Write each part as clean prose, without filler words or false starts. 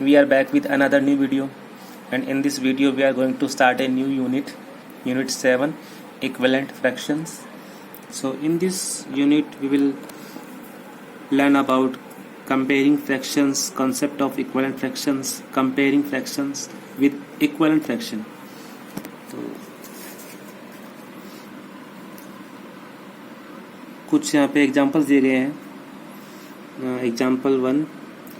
We are back with another new video, and in this video we are going to start a new unit 7, equivalent fractions. So in this unit we will learn about comparing fractions, concept of equivalent fractions, comparing fractions with equivalent fraction. तो कुछ यहाँ पे examples दिए गए हैं. Example 1,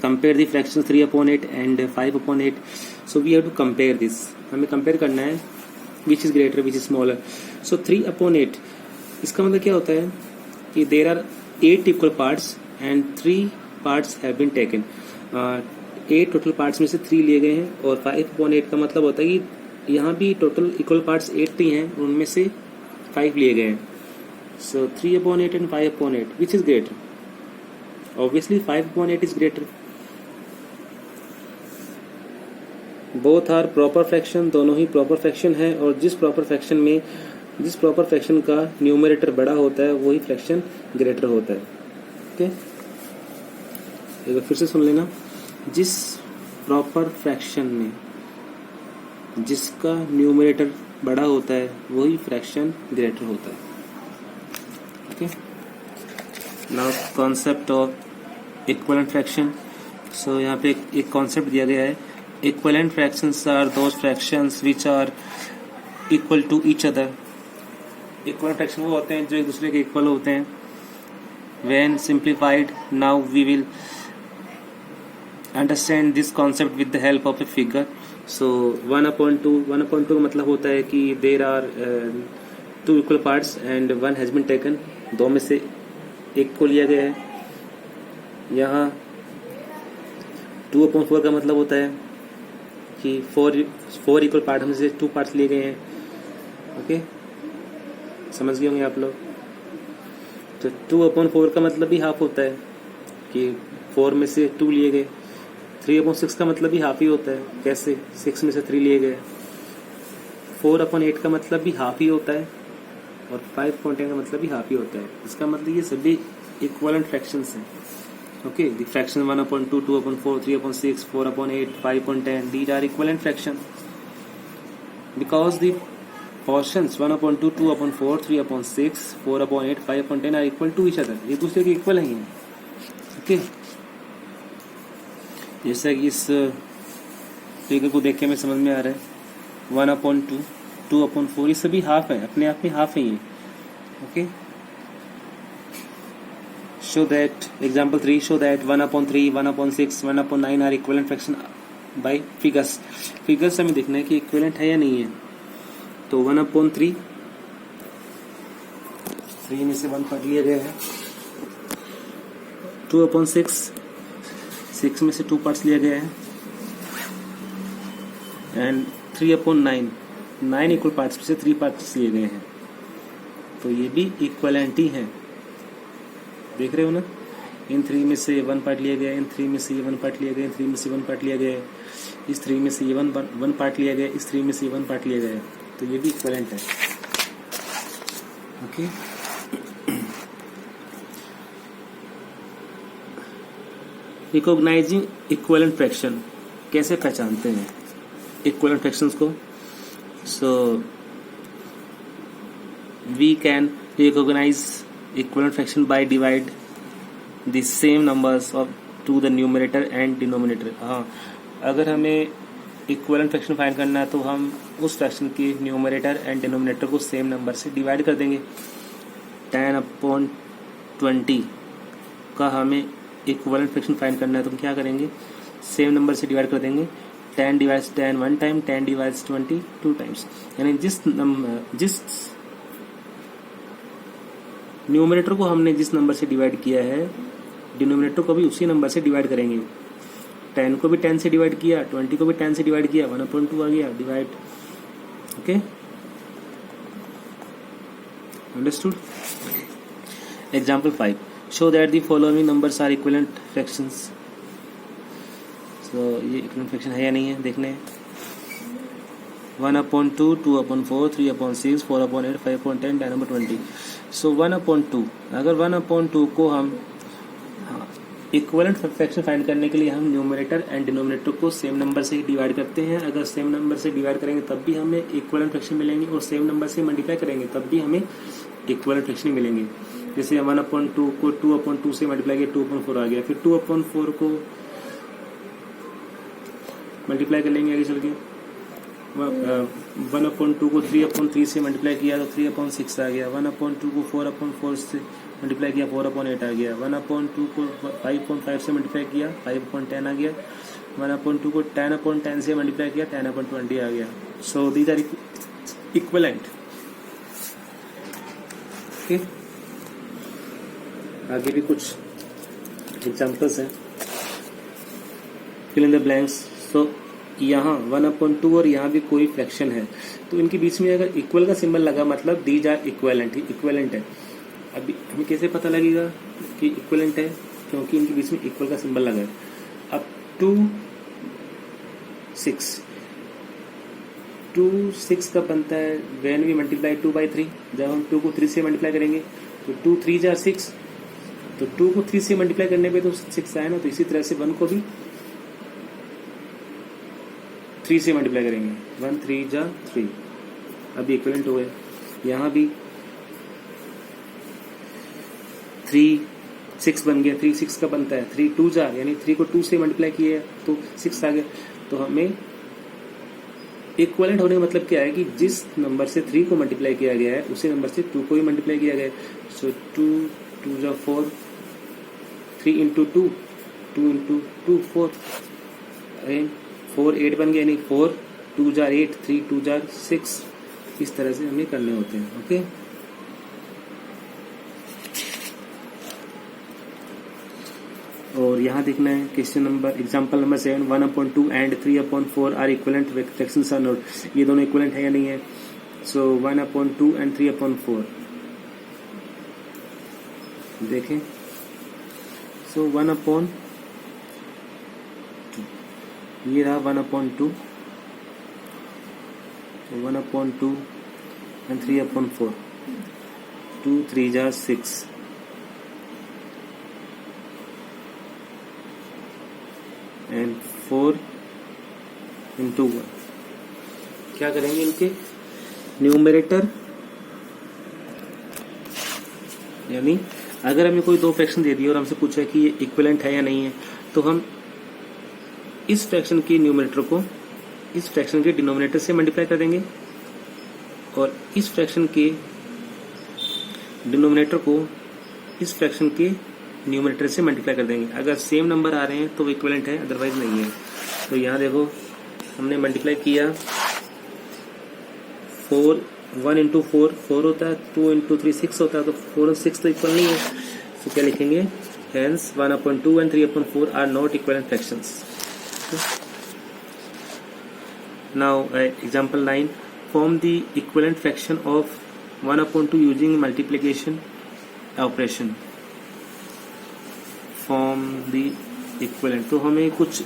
compare the fractions 3/8 and 5/8. So we have to compare this. हमें compare करना है which is greater, which is smaller. So 3/8 इसका मतलब क्या होता है कि there are 8 equal parts and 3 parts have been taken. 8 total parts में से 3 लिए गए हैं और 5/8 का मतलब होता है कि यहाँ भी total equal parts 8 ही हैं, उनमें से 5 लिए गए हैं. So 3/8 and 5/8 which is greater? Obviously 5/8 is greater. Both are proper fraction, दोनों ही प्रॉपर फ्रैक्शन है, और जिस प्रॉपर फ्रैक्शन का न्यूमरेटर बड़ा होता है वही फ्रैक्शन ग्रेटर होता है. ओके, एक बार फिर से सुन लेना. जिस प्रॉपर फ्रैक्शन में जिसका न्यूमरेटर बड़ा होता है वही फ्रैक्शन ग्रेटर होता है. Okay, now concept of equivalent fraction. So यहाँ पे एक कॉन्सेप्ट दिया गया है. Equivalent fractions are those fractions which are equal to each other. Equivalent fraction वो होते हैं जो एक दूसरे के इक्वल होते हैं. When simplified, now we will understand this concept with the help of a figure. So 1/2 का मतलब होता है कि there are 2 equal parts and one has been taken. दो में से एक को लिया गया है. यहाँ 2/4 का मतलब होता है कि 4 इक्वल पार्ट में से 2 पार्ट्स लिए गए हैं. ओके, समझ गए होंगे आप लोग. तो 2/4 का मतलब भी हाफ होता है कि 4 में से 2 लिए गए. 3/6 का मतलब भी हाफ ही होता है. कैसे? 6 में से 3 लिए गए. 4/8 का मतलब भी हाफ ही होता है और 5/10 का मतलब भी हाफ ही होता है. इसका मतलब ये सभी इक्विवेलेंट फ्रैक्शंस हैं. Okay, the fraction 1/2, 2/4, 3/6, 4/8, 5/10, these are equivalent fractions because the portions 1/2, 2/4, 3/6, 4/8, 5/10 are equal to each other. ये दूसरे के इक्वल ही हैं. Okay, जैसा कि इस फिगर को देख के हमें समझ में आ रहा है 1/2, 2/4 ये सभी हाफ है, अपने आप में हाफ ही है. Okay, show that example 3 show that 1/3, 1/6, 1/9 are equivalent fraction by figures. figures हमें देखना है कि equivalent है या नहीं है. तो 1/3 3 में से 1 काट लिया गया है. 2/6 6 में से 2 पार्ट्स लिया गया है. एंड 3/9 9 इक्वल पार्ट्स में से 3 पार्ट्स लिए गए हैं. तो ये भी इक्वलेंट ही है. देख रहे हो ना, इन 3 में से 1 पार्ट लिया गया, इन 3 में से 1 पार्ट लिया गया, इन 3 में से 1 पार्ट लिया गया, इस 3 में से 1 पार्ट लिया गया, इस 3 में से 1 पार्ट लिया गया. तो ये भी इक्विवेलेंट है. Okay, recognising equivalent fraction. कैसे पहचानते हैं इक्विवेलेंट फ्रैक्शंस को? So we can recognise equivalent fraction by divide the same numbers of to the numerator and denominator. हाँ, अगर हमें equivalent fraction फाइंड करना है तो हम उस फ्रैक्शन के न्यूमरेटर एंड डिनोमिनेटर को सेम नंबर से डिवाइड कर देंगे. 10/20 का हमें equivalent फ्रैक्शन फाइंड करना है तो हम क्या करेंगे, सेम नंबर से डिवाइड कर देंगे. 10 डिवाइड्स 10 1 टाइम, 10 डिवाइड्स 20 2 टाइम्स. यानी जिस न्यूमरेटर को हमने जिस नंबर से डिवाइड किया है डिनोमिनेटर को भी उसी नंबर से डिवाइड करेंगे. 10 को भी 10 से डिवाइड किया, 20 को भी 10 से डिवाइड किया, 1/2 आ गया divide. Okay, understood. Example 5 show that the following numbers are equivalent fractions. So ये इक्विवेलेंट फ्रैक्शन है या नहीं है देखने. 1/2, 2/4, 3/6, 4/8, 5/10, 10/20. सो 1/2 अगर 1/2 को हम इक्विवेलेंट फ्रैक्शन फाइंड करने के लिए हम न्यूमरेटर एंड डिनोमिनेटर को सेम नंबर से डिवाइड करते हैं। अगर सेम नंबर से डिवाइड करेंगे तब भी हमें इक्विवेलेंट फ्रैक्शन मिलेंगे, और सेम नंबर से मल्टीप्लाई करेंगे तब भी हमें इक्विवेलेंट फ्रैक्शन मिलेंगे। जैसे 1/2 को 2/2 से मल्टीप्लाई किया 2/4 आ गया, फिर 2/4 को मल्टीप्लाई कर लेंगे आगे चल के। 1/2 को 3/3 से मल्टीप्लाई किया तो 3/6 आ गया। 1/2 को 4/4 से मल्टीप्लाई किया 4/8 आ गया। 1/2 को 5/5 से मल्टीप्लाई किया 5/10 आ गया। 1/2 को 10/10 से मल्टीप्लाई किया 10/20 आ गया। So these are equivalent. Okay, आगे भी कुछ एग्जांपल्स हैं, fill in the blanks. So यहाँ 1/2 और यहाँ भी कोई फ्रैक्शन है तो इनके बीच में अगर इक्वल का सिंबल लगा मतलब दीज आर इक्विवेलेंट है। अभी हमें कैसे पता लगेगा कि इक्विवेलेंट है, क्योंकि इनके बीच में इक्वल का सिंबल लगा है। अब 2 6 कब बनता है? When we multiply 2/3। जब हम 2 को 3 से मल्टीप्लाई करेंगे तो 2 3 जार 6, तो 2 को 3 से मल्टीप्लाई करने पे तो 6 आया ना, तो इसी तरह से 1 को भी 3 से मल्टीप्लाई करेंगे 1 3 जा 3, अभी इक्विवेलेंट हो गए। यहाँ भी 3 6 बन गया। 3 6 का बनता है 3 2 जा, यानी 3 को 2 से मल्टीप्लाई किए तो 6 आ गया। तो हमें इक्विवेलेंट होने का मतलब क्या है कि जिस नंबर से 3 को मल्टीप्लाई किया गया है उसी नंबर से 2 को भी मल्टीप्लाई किया गया है। सो 2 2 जा 4, 3 इंटू 2 2 इंटू 2 4, 4 8 बन गया, यानी 4 2 जार 8 3 2 जार 6। इस तरह से हमें करने होते हैं। ओके, और यहाँ देखना है question number example number 7, 1/2 and 3/4 are equivalent fractions or not. ये दोनों इक्विवेलेंट है या नहीं है? सो 1/2 एंड 3/4 देखें। सो 1/2 ये रहा 1/2, 1/2 एंड 3/4, 2 3 जा 6 एंड 4 इंटू 1। क्या करेंगे इनके न्यूमरेटर, यानी अगर हमें कोई दो फ्रैक्शन दे दिए और हमसे पूछा है कि ये इक्विवेलेंट है या नहीं है, तो हम इस फ्रैक्शन के न्यूमरेटर को इस फ्रैक्शन के डिनोमिनेटर से मल्टीप्लाई कर देंगे और इस फ्रैक्शन के डिनोमिनेटर को इस फ्रैक्शन के न्यूमरेटर से मल्टीप्लाई कर देंगे। अगर सेम नंबर आ रहे हैं तो वो इक्विवेलेंट है, अदरवाइज नहीं है। तो यहाँ देखो हमने मल्टीप्लाई किया 4 1 इंटू 4 4 होता है, 2 इंटू 3 6 होता है, तो 4 और 6 तो इक्वल नहीं है। तो क्या लिखेंगे? Hence 1/2 and 3/4 are not equivalent fractions. Now example 9, form the equivalent fraction of 1/2 using multiplication operation. Form the equivalent, तो हमें कुछ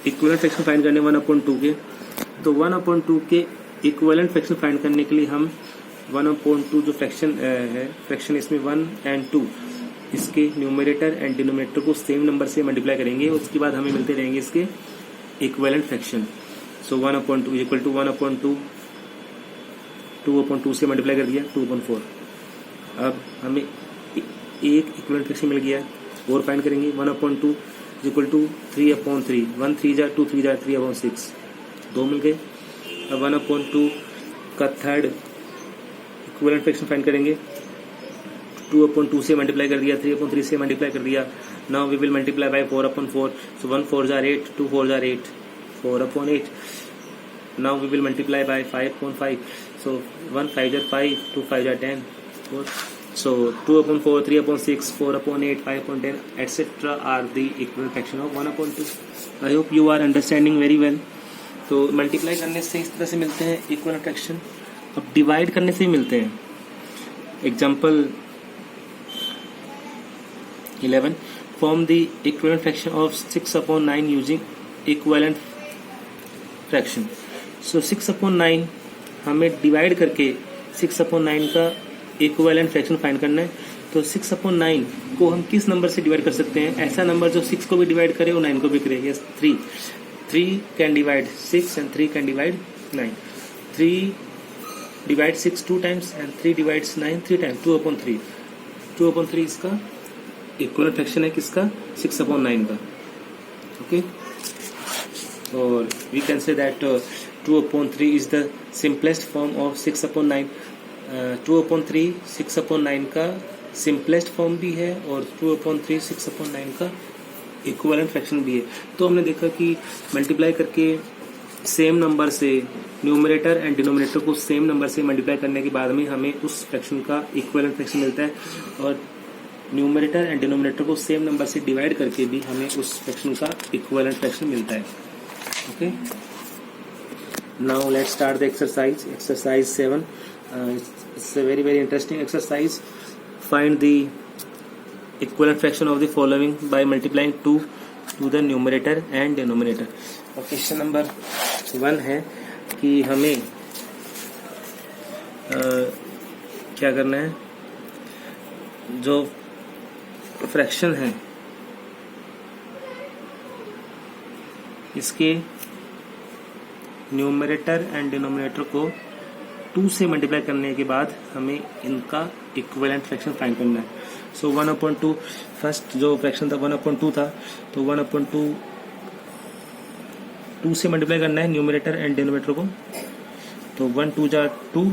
इक्विवेलेंट फ्रैक्शन फाइंड करने 1/2 के। तो 1/2 के इक्विवेलेंट फ्रैक्शन फाइंड करने के लिए हम 1/2 जो फ्रैक्शन है, फ्रैक्शन इसमें 1 एंड 2, इसके न्यूमरेटर एंड डिनोमिनेटर को सेम नंबर से मल्टीप्लाई करेंगे। उसके बाद हमें मिलते रहेंगे इसके equivalent fraction. So 1/2 equal to 1/2, 2/2 से मल्टीप्लाई कर दिया 2/4। अब हमें एक इक्विवेलेंट फ्रैक्शन मिल गया और फाइंड करेंगे 1/2 इक्वल टू 3/3, 1 3 जा 2 3 जा 3/6, 2 मिल गए। अब 1/2 का थर्ड इक्विवेलेंट फ्रैक्शन फाइंड करेंगे, 2/2 से मल्टीप्लाई कर दिया, 3/3 से मल्टीप्लाई कर दिया। Now we will multiply by 4/4, so 1 4 जार 8, 2 4 जार 8, 4/8। Now we will multiply by 5/5, so 1 5 जार 5, 2 5 जार 10, 4। So 2/4, 3/6, 4/8, 5/10, etc. are the equivalent fraction of 1/2. I hope you are understanding very well. तो मल्टीप्लाई करने से इस तरह से मिलते हैं इक्विवेलेंट फ्रैक्शन। अब डिवाइड करने से ही मिलते हैं। Example 11, form the equivalent fraction of 6/9 using equivalent fraction. So 6/9 हमें डिवाइड करके 6/9 का इक्विवेलेंट फ्रैक्शन फाइंड करना है। तो 6/9 को हम किस नंबर से डिवाइड कर सकते हैं? ऐसा नंबर जो 6 को भी डिवाइड करे और 9 को भी करे। Yes, 3 can divide 6 and 3 can divide 9। 3 divide 6 2 times and 3 divides 9 3 times. 2/3 2/3 इसका इक्वलेंट फ्रैक्शन है किसका? 6/9 का। ओके, और we can say that 2/3 is the simplest form of 6/9। 2/3 6/9 का सिंपलेस्ट फॉर्म भी है और 2/3 6/9 का इक्विवेलेंट फ्रैक्शन भी है। तो हमने देखा कि मल्टीप्लाई करके सेम नंबर से न्यूमरेटर एंड डिनोमिनेटर को सेम नंबर से मल्टीप्लाई करने के बाद में हमें उस फ्रैक्शन का इक्विवेलेंट फ्रैक्शन मिलता है, और न्यूमरेटर एंड डिनोमिनेटर को सेम नंबर से डिवाइड करके भी हमें उस फ्रैक्शन का इक्विवेलेंट फ्रैक्शन मिलता है। Okay, now let's start the exercise 7। It's a very interesting exercise. Find the equivalent fraction of the following by multiplying 2 to the numerator and denominator. और question number 1 है कि हमें क्या करना है, जो फ्रैक्शन है इसके न्यूमरेटर एंड डिनोमिनेटर को 2 से मल्टीप्लाई करने के बाद हमें इनका इक्विवेलेंट फ्रैक्शन फाइंड करना है। सो 1/2 फर्स्ट जो फ्रैक्शन था 1/2 था, तो 1/2 2 से मल्टीप्लाई करना है न्यूमरेटर एंड डिनोमिनेटर को। तो 1 2 जा 2,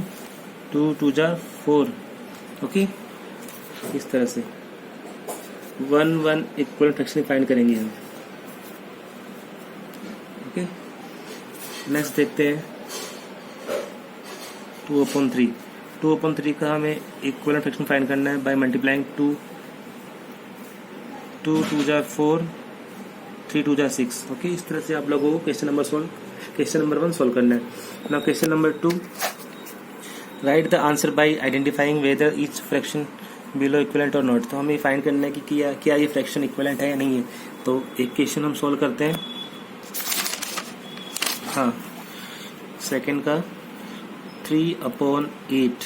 2 2 जा 4। ओके, इस तरह से 1 इक्विवेलेंट फ्रैक्शन फाइंड करेंगे हम। ओके, नेक्स्ट देखते हैं 2/3 का हमें इक्विवेलेंट फ्रैक्शन फाइंड करना है बाय मल्टीप्लाइंग 2 2 जा 4, 3 2 जा 6। ओके, इस तरह से आप लोगों को क्वेश्चन नंबर 1 सॉल्व करना है। Now question number 2, right the answer by identifying whether each fraction below equivalent और नॉट। तो हमें फाइंड करना है कि क्या ये फ्रैक्शन इक्विवेलेंट है या नहीं है। तो एक क्वेश्चन हम सॉल्व करते हैं। हाँ, सेकेंड का 3/8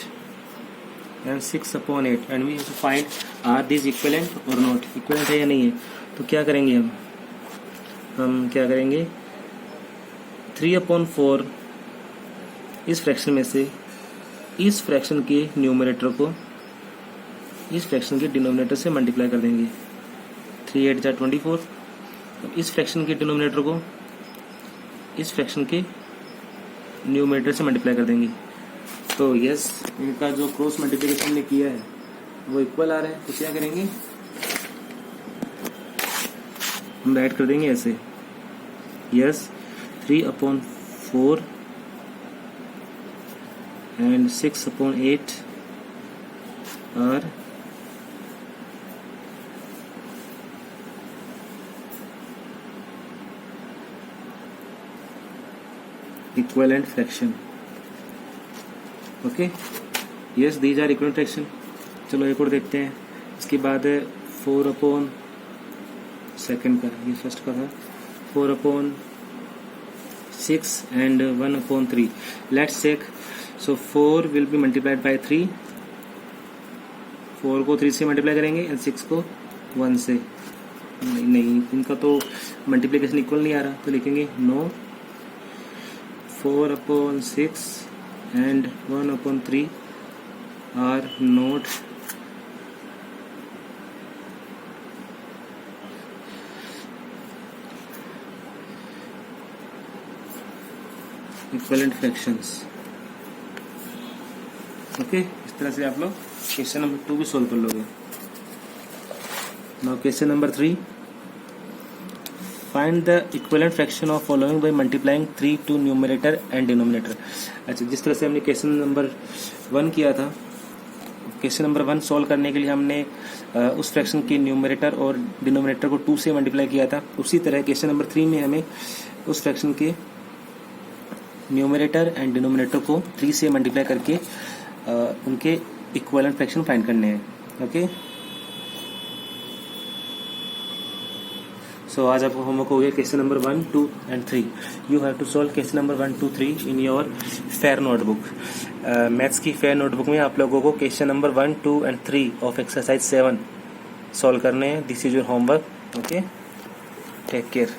and 6/8 and we have to find are these equivalent or not, equivalent है या नहीं है। तो क्या करेंगे हम क्या करेंगे 3/4 इस फ्रैक्शन में से इस फ्रैक्शन के न्यूमरेटर को इस फ्रैक्शन के डिनोमिनेटर से मल्टीप्लाई कर देंगे। 3 8 जा 24। इस फ्रैक्शन के डिनोमिनेटर को इस फ्रैक्शन के न्यूमरेटर से मल्टीप्लाई कर देंगे। तो यस, इनका जो क्रॉस मल्टीप्लिकेशन हमने किया है वो इक्वल आ रहा है। तो क्या करेंगे, हम राइट कर देंगे ऐसे। Yes, 3/4 and 6/8 are equivalent fraction. Okay, yes, these are equivalent fraction. चलो एक और देखते हैं। इसके बाद है 4/2 का, ये फर्स्ट का था 4/6 and 1/3। Let's check. So 4 will be multiplied by 3। 4 को 3 से मल्टीप्लाई करेंगे एंड 6 को 1 से। नहीं, इनका तो मल्टीप्लिकेशन इक्वल नहीं आ रहा, तो लिखेंगे no 4/6 and 1/3 are not equivalent fractions। Okay, इस तरह से आप लोग क्वेश्चन नंबर 2 भी सोल्व कर लोगे। Now question number 3, find the equivalent fraction of following by multiplying 3 to numerator and denominator. अच्छा, जिस तरह से हमने क्वेश्चन नंबर 1 किया था, क्वेश्चन नंबर 1 सॉल्व करने के लिए हमने उस फ्रैक्शन के न्यूमरेटर और डिनोमिनेटर को 2 से मल्टीप्लाई किया था। उसी तरह क्वेश्चन नंबर 3 में हमें उस फ्रैक्शन के न्यूमरेटर एंड डिनोमिनेटर को 3 से मल्टीप्लाई करके उनके इक्विवेलेंट फ्रैक्शन फाइंड करने हैं। ओके, सो आज आपका होमवर्क हो गया question number 1, 2 and 3. You have to solve question number 1, 2, 3 in your fair notebook. Maths की फेयर नोटबुक में आप लोगों को question number 1, 2 and 3 of exercise 7 solve करने हैं. This is your homework. Okay, take care.